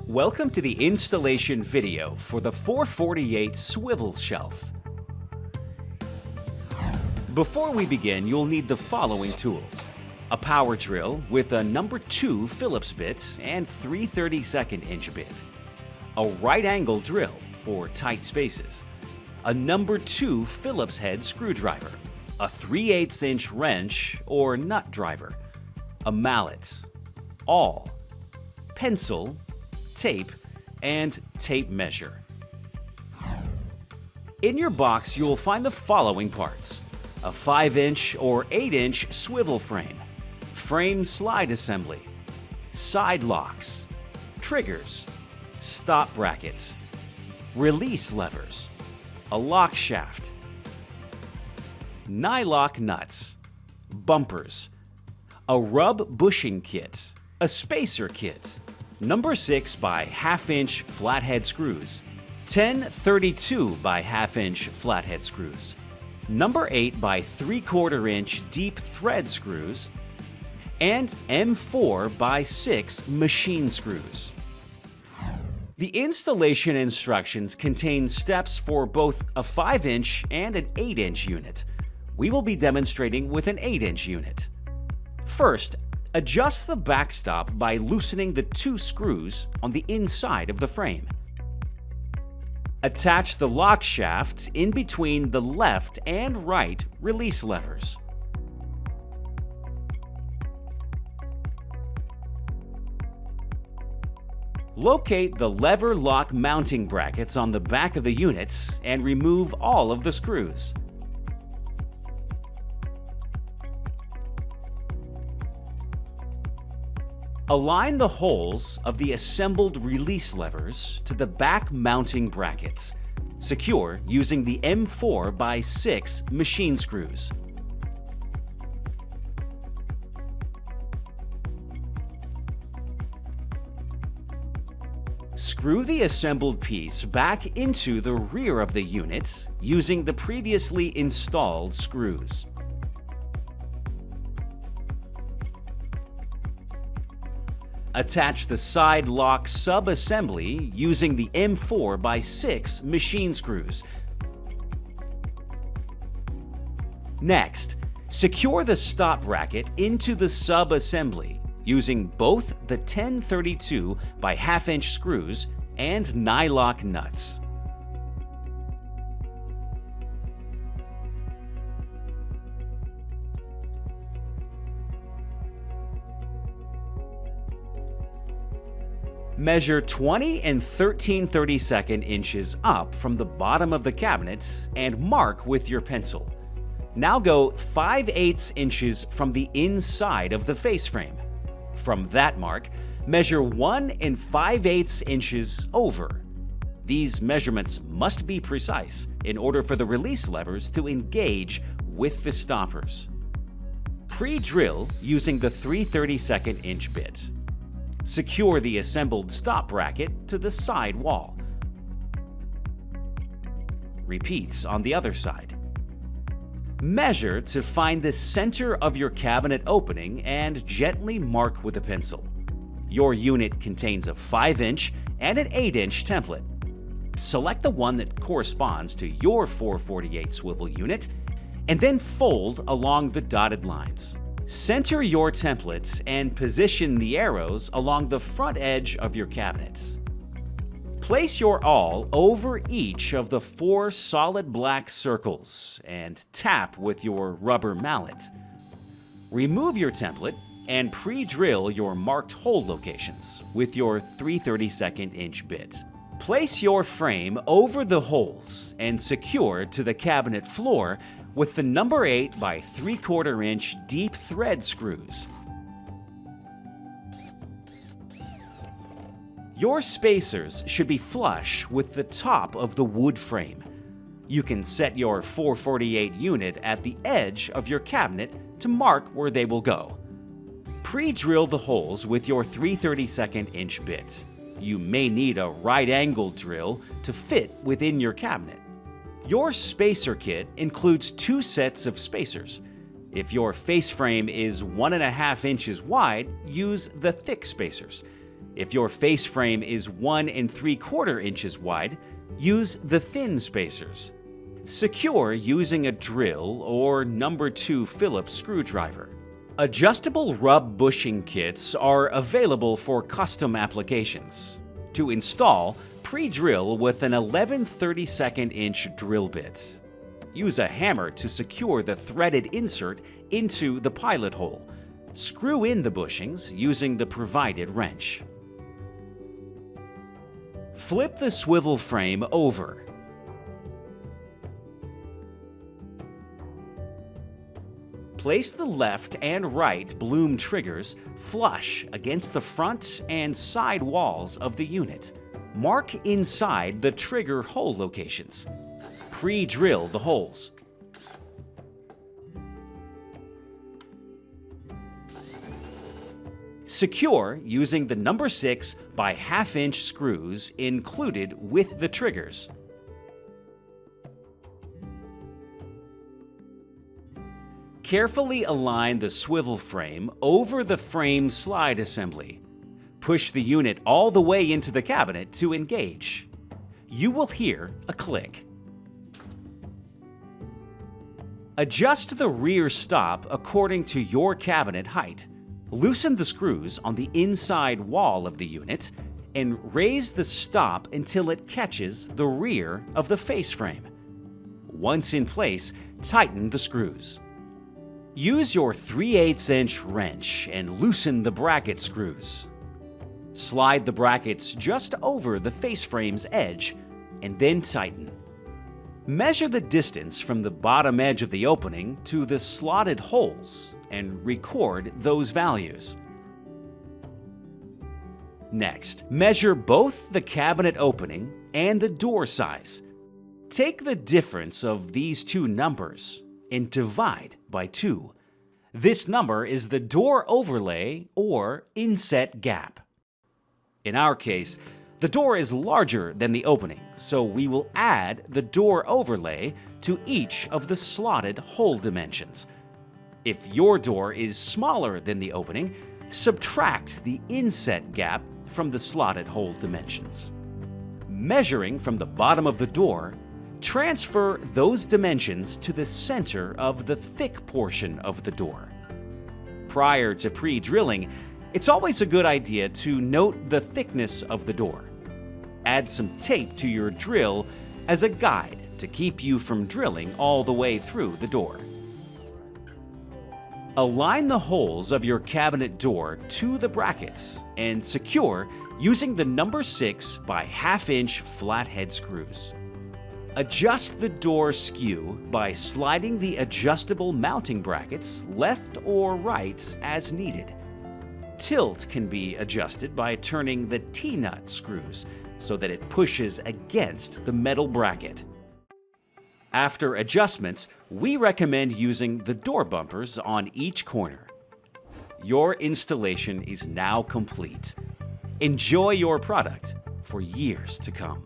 Welcome to the installation video for the 448 Swivel Shelf. Before we begin, you'll need the following tools: a power drill with a number 2 Phillips bit and 3/32 inch bit, a right angle drill for tight spaces, a number 2 Phillips head screwdriver, a 3/8 inch wrench or nut driver, a mallet, awl, pencil, tape, and tape measure. In your box, you'll find the following parts: a 5-inch or 8-inch swivel frame slide assembly, side locks, triggers, stop brackets, release levers, a lock shaft, nylock nuts, bumpers, a rub bushing kit, a spacer kit, number 6 by 1/2 inch flathead screws, 10 32 by 1/2 inch flathead screws, number 8 by 3/4 inch deep thread screws, and M4 by 6 machine screws. The installation instructions contain steps for both a 5-inch and an 8-inch unit. We will be demonstrating with an 8-inch unit. First, adjust the backstop by loosening the 2 screws on the inside of the frame. Attach the lock shaft in between the left and right release levers. Locate the lever lock mounting brackets on the back of the unit and remove all of the screws. Align the holes of the assembled release levers to the back mounting brackets. Secure using the M4 by 6 machine screws. Screw the assembled piece back into the rear of the unit using the previously installed screws. Attach the side lock sub-assembly using the M4 by 6 machine screws. Next, secure the stop bracket into the sub-assembly using both the 10 32 by 1/2 inch screws and nylock nuts. Measure 20 and 13/32 inches up from the bottom of the cabinet and mark with your pencil. Now go 5/8 inches from the inside of the face frame. From that mark, measure 1 and 5/8 inches over. These measurements must be precise in order for the release levers to engage with the stoppers. Pre-drill using the 3/32 inch bit. Secure the assembled stop bracket to the side wall. Repeat on the other side. Measure to find the center of your cabinet opening and gently mark with a pencil. Your unit contains a 5-inch and an 8-inch template. Select the one that corresponds to your 448 swivel unit and then fold along the dotted lines. Center your template and position the arrows along the front edge of your cabinet. Place your awl over each of the 4 solid black circles and tap with your rubber mallet. Remove your template and pre-drill your marked hole locations with your 3/32 inch bit. Place your frame over the holes and secure to the cabinet floor with the number 8 by 3/4 inch deep thread screws. Your spacers should be flush with the top of the wood frame. You can set your 448 unit at the edge of your cabinet to mark where they will go. Pre-drill the holes with your 3/32 inch bit. You may need a right angle drill to fit within your cabinet. Your spacer kit includes 2 sets of spacers. If your face frame is 1.5 inches wide, use the thick spacers. If your face frame is 1 3/4 inches wide, use the thin spacers. Secure using a drill or number 2 Phillips screwdriver. Adjustable rub bushing kits are available for custom applications. To install, pre-drill with an 11/32 drill bit. Use a hammer to secure the threaded insert into the pilot hole. Screw in the bushings using the provided wrench. Flip the swivel frame over. Place the left and right bloom triggers flush against the front and side walls of the unit. Mark inside the trigger hole locations. Pre-drill the holes. Secure using the number 6 by 1/2 inch screws included with the triggers. Carefully align the swivel frame over the frame slide assembly. Push the unit all the way into the cabinet to engage. You will hear a click. Adjust the rear stop according to your cabinet height. Loosen the screws on the inside wall of the unit and raise the stop until it catches the rear of the face frame. Once in place, tighten the screws. Use your 3/8 inch wrench and loosen the bracket screws. Slide the brackets just over the face frame's edge and then tighten. Measure the distance from the bottom edge of the opening to the slotted holes and record those values. Next, measure both the cabinet opening and the door size. Take the difference of these two numbers and divide by 2. This number is the door overlay or inset gap. In our case, the door is larger than the opening, so we will add the door overlay to each of the slotted hole dimensions. If your door is smaller than the opening, subtract the inset gap from the slotted hole dimensions. Measuring from the bottom of the door, transfer those dimensions to the center of the thick portion of the door. Prior to pre-drilling, it's always a good idea to note the thickness of the door. Add some tape to your drill as a guide to keep you from drilling all the way through the door. Align the holes of your cabinet door to the brackets and secure using the number 6 by 1/2 inch flathead screws. Adjust the door skew by sliding the adjustable mounting brackets left or right as needed. Tilt can be adjusted by turning the T-nut screws so that it pushes against the metal bracket. After adjustments, we recommend using the door bumpers on each corner. Your installation is now complete. Enjoy your product for years to come.